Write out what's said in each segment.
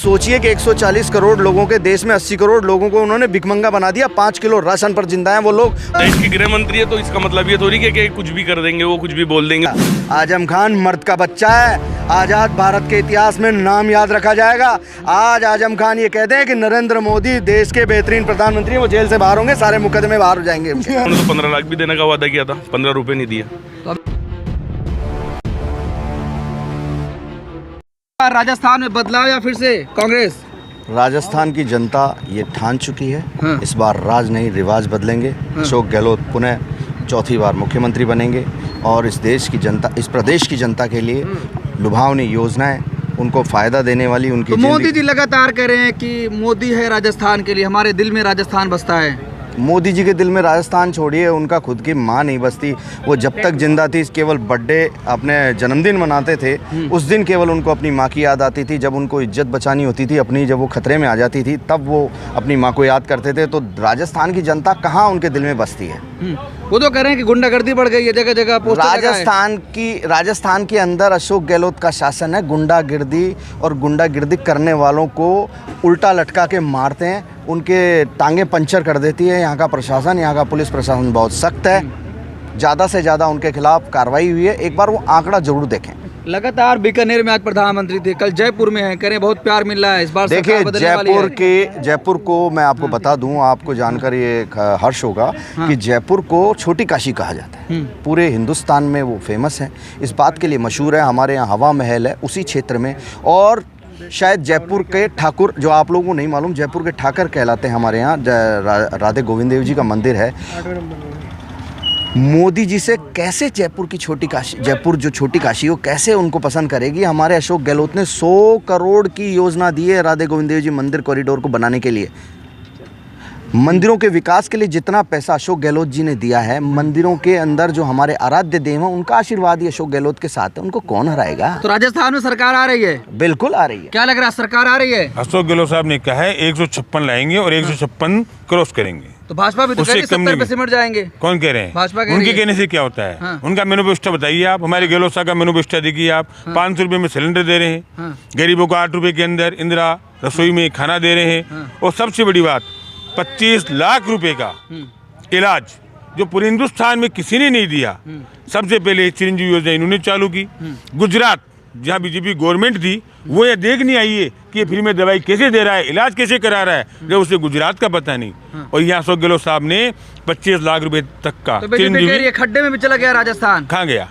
सोचिए कि 140 करोड़ लोगों के देश में 80 करोड़ लोगों को उन्होंने भिखमंगा बना दिया। 5 किलो राशन पर जिंदा हैं वो लोग। देश की गृह मंत्री है तो इसका मतलब ये थोड़ी कि कुछ भी कर देंगे, वो कुछ भी बोल देंगे। आजम खान मर्द का बच्चा है। आजाद भारत के इतिहास में नाम याद रखा जाएगा। आज आजम खान ये कहते हैं कि नरेंद्र मोदी देश के बेहतरीन प्रधानमंत्री हैं, वो जेल से बाहर होंगे, सारे मुकदमे बाहर हो जाएंगे। उन्होंने तो 15 लाख भी देने का वादा किया था, 15 रुपए नहीं दिया। राजस्थान में बदलाव या फिर से कांग्रेस? राजस्थान की जनता ये ठान चुकी है। हाँ। इस बार राज नहीं रिवाज बदलेंगे। अशोक गहलोत पुनः चौथी बार मुख्यमंत्री बनेंगे और इस देश की जनता, इस प्रदेश की जनता के लिए लुभावनी योजनाएं, उनको फ़ायदा देने वाली उनकी तो मोदी जी लगातार कह रहे हैं कि मोदी है राजस्थान के लिए, हमारे दिल में राजस्थान बसता है। मोदी जी के दिल में राजस्थान छोड़िए, उनका खुद की माँ नहीं बसती। वो जब तक जिंदा थी केवल बर्थडे, अपने जन्मदिन मनाते थे, उस दिन केवल उनको अपनी माँ की याद आती थी। जब उनको इज्जत बचानी होती थी अपनी, जब वो खतरे में आ जाती थी, तब वो अपनी माँ को याद करते थे। तो राजस्थान की जनता कहाँ उनके दिल में बसती है? वो तो कह रहे हैं कि गुंडागर्दी बढ़ गई है, जगह जगह पोस्टर। राजस्थान के अंदर अशोक गहलोत का शासन है। गुंडागिर्दी और गुंडागिर्दी करने वालों को उल्टा लटका के मारते हैं, उनके टांगे पंचर कर देती है यहाँ का प्रशासन। यहाँ का पुलिस प्रशासन बहुत सख्त है। ज़्यादा से ज़्यादा उनके खिलाफ कार्रवाई हुई है। एक बार वो आंकड़ा जरूर देखें। लगातार बीकानेर में आज प्रधानमंत्री थे, कल जयपुर में हैं, कह रहे हैं बहुत प्यार मिल रहा है, इस बार देखिए सरकार जयपुर को मैं आपको बता दूं, आपको जानकर ये हर्ष होगा कि जयपुर को छोटी काशी कहा जाता है। पूरे हिंदुस्तान में वो फेमस है, इस बात के लिए मशहूर है। हमारे यहाँ हवा महल है उसी क्षेत्र में, और शायद जयपुर के ठाकुर, जो आप लोगों को नहीं मालूम, जयपुर के ठाकर कहलाते हैं हमारे यहाँ। राधे गोविंद देव जी का मंदिर है। मोदी जी से कैसे जयपुर की छोटी काशी, जयपुर जो छोटी काशी हो, कैसे उनको पसंद करेगी? हमारे अशोक गहलोत ने 100 करोड़ की योजना दी है राधे गोविंद देव जी मंदिर कॉरिडोर को बनाने के लिए। मंदिरों के विकास के लिए जितना पैसा अशोक गहलोत जी ने दिया है, मंदिरों के अंदर जो हमारे आराध्य देव हैं, उनका आशीर्वाद ही अशोक गहलोत के साथ है। उनको कौन हराएगा? तो राजस्थान में सरकार आ रही है? बिल्कुल आ रही है। क्या लग रहा है, सरकार आ रही है? अशोक गहलोत साहब ने कहा है 156 लाएंगे और 156 क्रॉस करेंगे। तो भाजपा भी तो कह रही है 70 पे सिमट जाएंगे। कौन कह रहे हैं? भाजपा कह उनके रही है। कहने से क्या होता है? हाँ। उनका मैनिफेस्टो बताइए आप। हमारे गहलोत साहब का मैनिफेस्टो देखिए आप। 500 रुपए में सिलेंडर दे रहे हैं, गरीबों को 8 रुपए के अंदर इंदिरा रसोई में खाना दे रहे हैं, और सबसे बड़ी बात 25 लाख रुपए का इलाज जो पूरे हिंदुस्तान में किसी ने नहीं दिया। सबसे पहले चिरंजीवी योजना इन्होंने चालू की। गुजरात जहाँ बीजेपी गवर्नमेंट थी, वो ये देख नहीं आई है कि ये फ्री में दवाई कैसे दे रहा है, इलाज कैसे करा रहा है, जब उसे गुजरात का पता नहीं। और यहाँ अशोक गहलोत साहब ने 25 लाख रुपए तक का तो चिरंजीवी खड्डे में भी चला गया राजस्थान। कहाँ गया?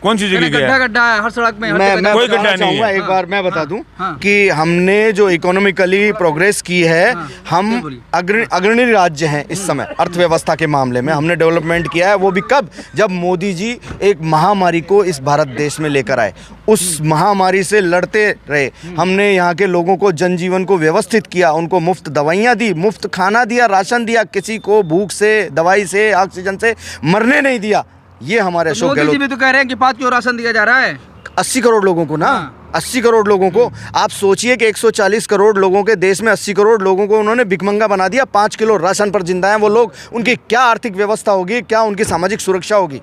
कौन सी जगह गया? गड्ढा है हर सड़क में। मैं कोई बताना गड्ढा नहीं चाहूँगा, है। एक बार मैं बता दूं कि हमने जो इकोनॉमिकली प्रोग्रेस की है, हम अग्रणी राज्य हैं इस समय अर्थव्यवस्था के मामले में। हमने डेवलपमेंट किया है, वो भी कब? जब मोदी जी एक महामारी को इस भारत देश में लेकर आए। उस महामारी से लड़ते रहे। हमने यहाँ के लोगों को जनजीवन को व्यवस्थित किया, उनको मुफ्त दवाइयाँ दी, मुफ्त खाना दिया, राशन दिया, किसी को भूख से, दवाई से, ऑक्सीजन से मरने नहीं दिया। ये हमारे अशोक गहलोत। मोदी जी भी तो कह रहे हैं कि 5 किलो राशन दिया जा रहा है 80 करोड़ लोगों को ना। 80 करोड़ लोगों को आप सोचिए कि 140 करोड़ लोगों के देश में 80 करोड़ लोगों को उन्होंने भिखमंगा बना दिया। 5 किलो राशन पर जिंदा हैं वो लोग। उनकी क्या आर्थिक व्यवस्था होगी, क्या उनकी सामाजिक सुरक्षा होगी?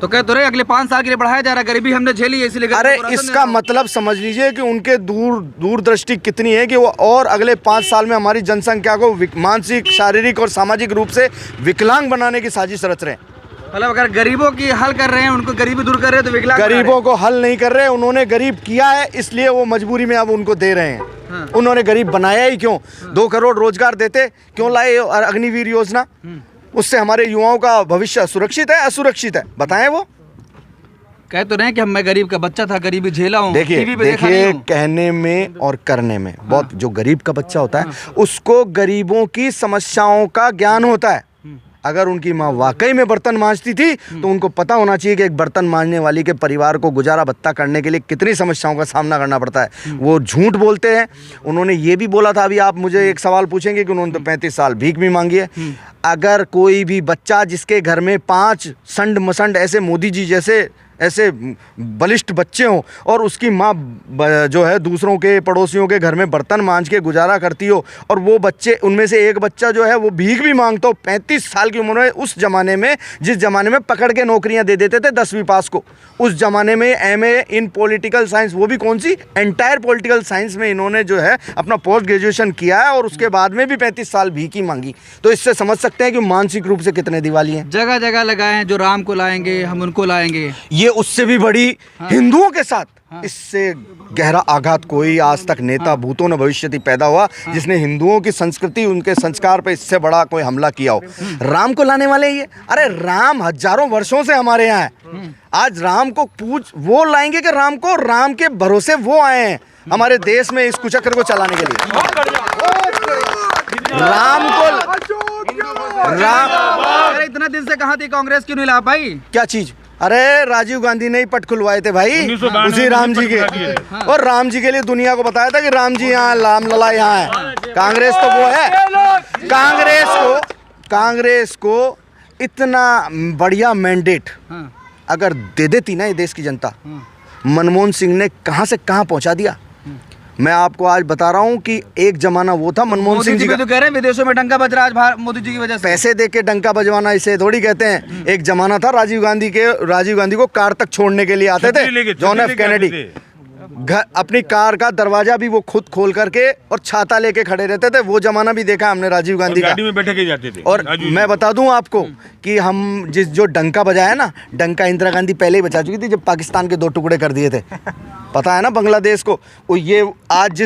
तो कह तो रहे अगले 5 साल के लिए बढ़ाया जा रहा है, गरीबी हमने झेली है इसलिए। अरे इसका मतलब समझ लीजिए कि उनके दूरदृष्टि कितनी है कि वो और अगले 5 साल में हमारी जनसंख्या को मानसिक, शारीरिक और सामाजिक रूप से विकलांग बनाने की साजिश रच रहे हैं। मतलब अगर गरीबों की हल कर रहे हैं, उनको गरीबी दूर कर रहे हैं, तो विकलांग गरीबों को हल नहीं कर रहे। उन्होंने गरीब किया है, इसलिए वो मजबूरी में अब उनको दे रहे हैं। उन्होंने गरीब बनाया ही क्यों? 2 करोड़ रोजगार देते क्यों लाए अग्निवीर योजना? उससे हमारे युवाओं का भविष्य सुरक्षित है असुरक्षित है? बताएं। वो कह तो रहे हैं कि मैं गरीब का बच्चा था, गरीबी झेला हूं। देखिए कहने में और करने में बहुत, जो गरीब का बच्चा होता है उसको गरीबों की समस्याओं का ज्ञान होता है। अगर उनकी माँ वाकई में बर्तन मांजती थी तो उनको पता होना चाहिए कि एक बर्तन मांजने वाली के परिवार को गुजारा भत्ता करने के लिए कितनी समस्याओं का सामना करना पड़ता है। वो झूठ बोलते हैं। उन्होंने ये भी बोला था, अभी आप मुझे एक सवाल पूछेंगे कि उन्होंने तो 35 साल भीख भी मांगी है। अगर कोई भी बच्चा जिसके घर में 5 संड मसंड ऐसे मोदी जी जैसे ऐसे बलिष्ठ बच्चे हों और उसकी माँ जो है दूसरों के पड़ोसियों के घर में बर्तन मांज के गुजारा करती हो, और वो बच्चे, उनमें से एक बच्चा जो है वो भीख भी मांगता हो 35 साल की उम्र में, उस ज़माने में जिस ज़माने में पकड़ के नौकरियां दे देते थे 10वीं पास को, उस ज़माने में MA इन पॉलिटिकल साइंस, वो भी कौन सी, एंटायर पॉलिटिकल साइंस में इन्होंने जो है अपना पोस्ट ग्रेजुएशन किया है, और उसके बाद में भी 35 साल भीख ही मांगी। तो इससे समझ सकते हैं कि मानसिक रूप से कितने दिवाली हैं। जगह जगह लगाए हैं, जो राम को लाएंगे हम उनको लाएंगे, ये उससे भी बड़ी हिंदुओं के साथ इससे गहरा आघात कोई आज तक नेता भूतों न भविष्यति पैदा हुआ जिसने हिंदुओं की संस्कृति, उनके संस्कार पे इससे बड़ा कोई हमला किया हो। राम को लाने वाले ये, अरे राम हजारों वर्षों से हमारे यहाँ है। आज राम को वो लाएंगे कि राम को, राम के भरोसे वो आए हैं हमारे देश में इस कुचक्र को चलाने के लिए। राम अरे इतना दिन से कहाँ थी कांग्रेस, क्यों नहीं ला पाई? क्या चीज? अरे राजीव गांधी ने ही पट खुलवाए थे भाई 1992 उसी राम जी के, और राम जी के लिए दुनिया को बताया था कि राम जी यहाँ, राम लला यहाँ है। कांग्रेस तो वो है, कांग्रेस को इतना बढ़िया मैंडेट अगर दे देती ना ये देश की जनता, मनमोहन सिंह ने कहां से कहां पहुंचा दिया। मैं आपको आज बता रहा हूं कि एक जमाना वो था मनमोहन सिंह जी का, तो कह रहे हैं विदेशों में डंका बज रहा है मोदी जी की वजह से। पैसे दे के डंका बजवाना इसे थोड़ी कहते हैं। एक जमाना था राजीव गांधी को कार तक छोड़ने के लिए आते थे जॉन एफ कैनेडी, घर अपनी कार का दरवाजा भी वो खुद खोल करके और छाता लेके खड़े रहते थे। वो जमाना भी देखा हमने राजीव गांधी का, गाड़ी में बैठे के जाते थे। और मैं बता दूं आपको कि हम जो डंका बजाया ना, डंका इंदिरा गांधी पहले ही बजा चुकी थी जब पाकिस्तान के 2 टुकड़े कर दिए थे, पता है ना बांग्लादेश को। वो ये आज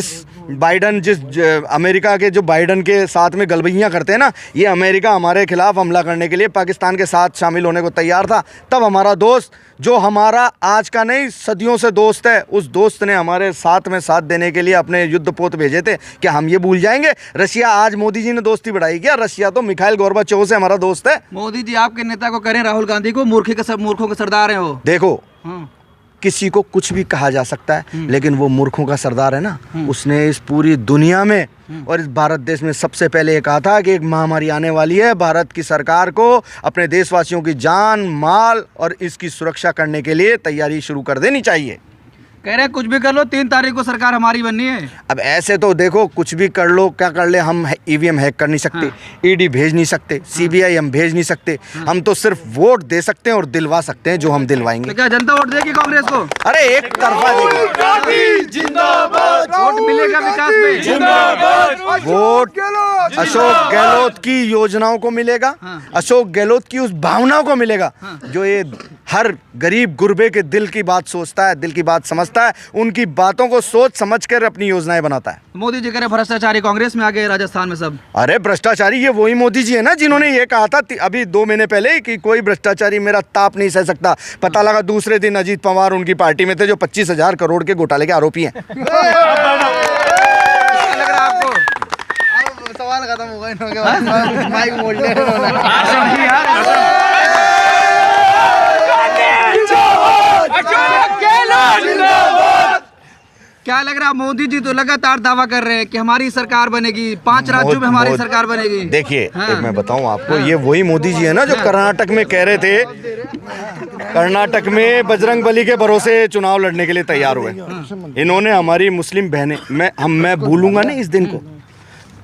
अमेरिका के जो बाइडन के साथ में गलबैयाँ करते हैं ना, ये अमेरिका हमारे खिलाफ हमला करने के लिए पाकिस्तान के साथ शामिल होने को तैयार था। तब हमारा दोस्त, जो हमारा आज का नहीं सदियों से दोस्त है, उस दोस्त ने हमारे साथ में साथ देने के लिए अपने युद्धपोत भेजे थे। क्या हम ये भूल जाएंगे? रशिया, आज मोदी जी ने दोस्ती बढ़ाई क्या? रशिया तो मिखाइल गोर्बाचोव से हमारा दोस्त है। मोदी जी आपके नेता को करें, राहुल गांधी को मूर्खों के सरदार है वो। देखो, किसी को कुछ भी कहा जा सकता है, लेकिन वो मूर्खों का सरदार है ना। उसने इस पूरी दुनिया में और इस भारत देश में सबसे पहले ये कहा था कि एक महामारी आने वाली है, भारत की सरकार को अपने देशवासियों की जान माल और इसकी सुरक्षा करने के लिए तैयारी शुरू कर देनी चाहिए। कह रहे हैं कुछ भी कर लो, 3 तारीख को सरकार हमारी बननी है। अब ऐसे तो देखो, कुछ भी कर लो, क्या कर ले, हम EVM हैक कर नहीं सकते, ED भेज नहीं सकते, CBI हम भेज नहीं सकते, हम तो सिर्फ वोट दे सकते हैं और दिलवा सकते हैं जो हम दिलवाएंगे। तो क्या जनता वोट देगी कांग्रेस को? अरे एक तरफा देगी। वोट मिलेगा विकास पे, वोट अशोक गहलोत की योजनाओं को मिलेगा, अशोक गहलोत की उस भावनाओं को मिलेगा जो ये हर गरीब गुरबे के दिल की बात सोचता है, दिल की बात समझता है, उनकी बातों को सोच समझ कर अपनी योजनाएं बनाता है। मोदी जी कह रहे भ्रष्टाचारी कांग्रेस में आ गए, राजस्थान में सब। अरे भ्रष्टाचारी ये वही मोदी जी है ना जिन्होंने ये कहा था अभी 2 महीने पहले कि कोई भ्रष्टाचारी मेरा ताप नहीं सह सकता। पता लगा दूसरे दिन अजीत पवार उनकी पार्टी में थे जो 25,000 करोड़ के घोटाले के आरोपी हैं। लग रहा आपको? सवाल खत्म हो गया, माइक मोड़ लिया। क्या लग रहा, मोदी जी तो लगातार दावा कर रहे हैं कि हमारी सरकार बनेगी, 5 राज्यों में हमारी सरकार बनेगी। देखिए, एक मैं बताऊं आपको, ये वही मोदी जी है ना जो कर्नाटक में कह रहे थे, कर्नाटक में बजरंग बली के भरोसे चुनाव लड़ने के लिए तैयार हुए। इन्होंने हमारी मुस्लिम बहनें, मैं भूलूंगा नहीं इस दिन को।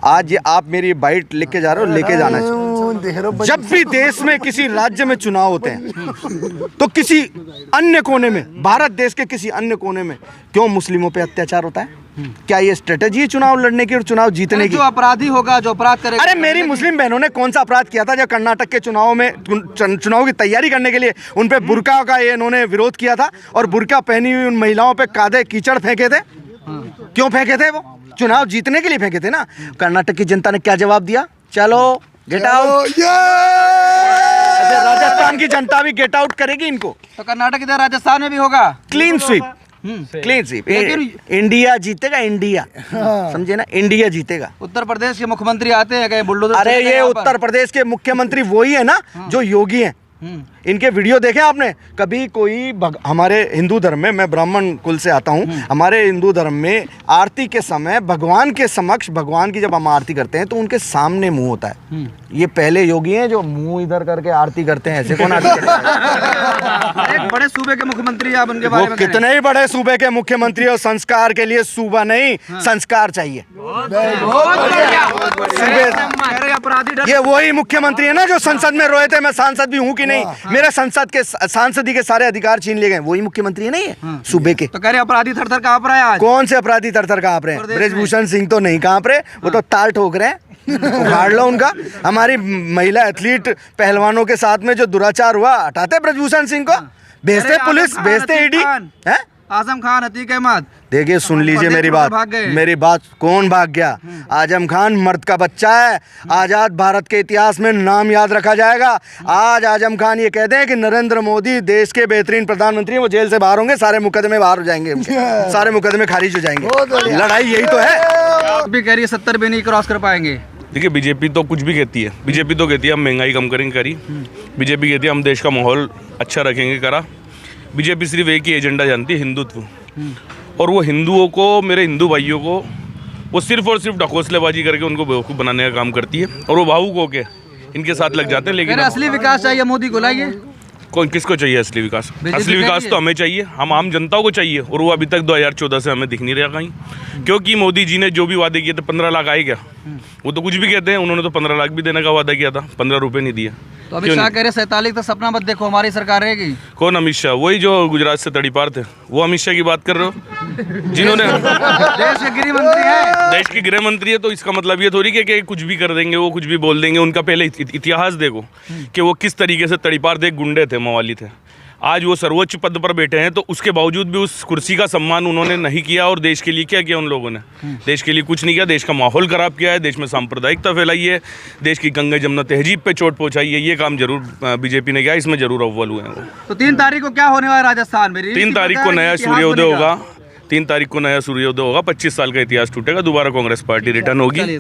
आज ये आप मेरी बाइट लिख के जा रहे हो, लेके जाना चाहिए। जब भी देश में किसी राज्य में चुनाव होते हैं तो किसी अन्य कोने में, भारत देश के किसी अन्य कोने में क्यों मुस्लिमों पे अत्याचार होता है? क्या ये स्ट्रेटेजी है चुनाव लड़ने की और चुनाव जीतने की? जो अपराधी होगा, जो अपराध करेगा। अरे मेरी मुस्लिम बहनों ने कौन सा अपराध किया था जब कर्नाटक के चुनाव में, चुनाव की तैयारी करने के लिए उन पे बुर्का का ये इन्होंने विरोध किया था और बुर्का पहनी हुई उन महिलाओं पे कादे कीचड़ फेंके थे? क्यों फेंके थे? वो चुनाव जीतने के लिए फेंके थे ना। कर्नाटक की जनता ने क्या जवाब दिया? चलो गेट आउट। राजस्थान की जनता भी गेट आउट करेगी इनको। तो कर्नाटक की तरह राजस्थान में भी होगा clean sweep, clean sweep. India जीतेगा, इंडिया, समझे ना, इंडिया जीतेगा। उत्तर प्रदेश के मुख्यमंत्री आते हैं कहीं बुलडोजर। अरे ये उत्तर प्रदेश के मुख्यमंत्री वही है ना जो योगी हैं। इनके वीडियो देखे आपने कभी? कोई हमारे हिंदू धर्म में, मैं ब्राह्मण कुल से आता हूँ, हमारे हिंदू धर्म में आरती के समय भगवान के समक्ष, भगवान की जब हम आरती करते हैं तो उनके सामने मुंह होता है। ये पहले योगी हैं जो मुंह इधर करके आरती करते हैं, ऐसे कौन आरती करता है? एक बड़े सूबे के मुख्यमंत्री आप उनके बारे वो में कितने ही बड़े सूबे के मुख्यमंत्री और संस्कार के लिए सूबा नहीं, संस्कार चाहिए। अपराधी ये वही मुख्यमंत्री है ना जो संसद में रोए थे मैं सांसद भी हूँ कि नहीं, मेरे संसद के सांसदी के सारे अधिकार छीन लिए गए, वही मुख्यमंत्री नहीं है सूबे के। तो कह रहे अपराधी थर थर कांप रहा है आज। कौन से अपराधी थर-थर कांप रहे हैं? ब्रजभूषण सिंह तो नहीं कांप रहे, वो तो ताल ठोक रहे हैं। उखाड़ लो उनका। हमारी महिला एथलीट पहलवानों के साथ में जो दुराचार हुआ, हटाते ब्रजभूषण सिंह को, भेजते पुलिस, भेजते ईडी। है आजम खान, अतीक अहमद। देखिए सुन लीजिए मेरी भाग बात, गए। मेरी बात, कौन भाग गया? आजम खान मर्द का बच्चा है, आजाद भारत के इतिहास में नाम याद रखा जाएगा। आज आजम खान ये कहते हैं कि नरेंद्र मोदी देश के बेहतरीन प्रधानमंत्री हैं, वो जेल से बाहर होंगे, सारे मुकदमे बाहर हो जाएंगे उनके, सारे मुकदमे खारिज हो जाएंगे। लड़ाई यही तो है। भी कह रही है 70 भी नहीं क्रॉस कर पाएंगे। देखिए बीजेपी तो कुछ भी कहती है, बीजेपी तो कहती है हम महंगाई कम करेंगे, करी। बीजेपी कहती है हम देश का माहौल अच्छा रखेंगे, करा। बीजेपी सिर्फ एक ही एजेंडा जानती है, हिंदुत्व। और वो हिंदुओं को, मेरे हिंदू भाइयों को, वो सिर्फ और सिर्फ ढकोसलेबाजी करके उनको बेवकूफ़ बनाने का काम करती है, और वो भावुक होके इनके साथ लग जाते हैं। लेकिन असली विकास चाहिए मोदी को, लाइए। कौन किसको चाहिए असली विकास? असली विकास तो हमें चाहिए, हम आम जनता को चाहिए, और वो अभी तक 2014 से हमें दिख नहीं रहा कहीं। क्योंकि मोदी जी ने जो भी वादे किए थे, 15 लाख आए क्या? वो तो कुछ भी कहते हैं, उन्होंने तो 15 लाख भी देने का वादा किया था, 15 रुपये नहीं दिया। तो अमित शाह कह रहे 47 तक सपना मत देखो, हमारी सरकार रहेगी। कौन अमित शाह? वही जो गुजरात से तड़ीपार थे, वो अमित शाह की बात कर रहे हो? जिन्होंने देश के गृह मंत्री है, देश के गृह मंत्री है, तो इसका मतलब ये थोड़ी कि कुछ भी कर देंगे, वो कुछ भी बोल देंगे। उनका पहले इतिहास देखो कि वो किस तरीके से तड़ीपार थे, गुंडे थे, मवाली थे। आज वो सर्वोच्च पद पर बैठे हैं, तो उसके बावजूद भी उस कुर्सी का सम्मान उन्होंने नहीं किया। और देश के लिए क्या किया उन लोगों ने? देश के लिए कुछ नहीं किया, देश का माहौल ख़राब किया है, देश में सांप्रदायिकता फैलाई है, देश की गंगा जमुना तहजीब पे चोट पहुंचाई है। ये काम जरूर बीजेपी ने किया, इसमें जरूर अव्वल हुए हैं वो। तो 3 तारीख को क्या होने वाला है राजस्थान में? 3 तारीख को नया सूर्योदय होगा, 3 तारीख को नया सूर्योदय होगा, 25 साल का इतिहास टूटेगा, दोबारा कांग्रेस पार्टी रिटर्न होगी।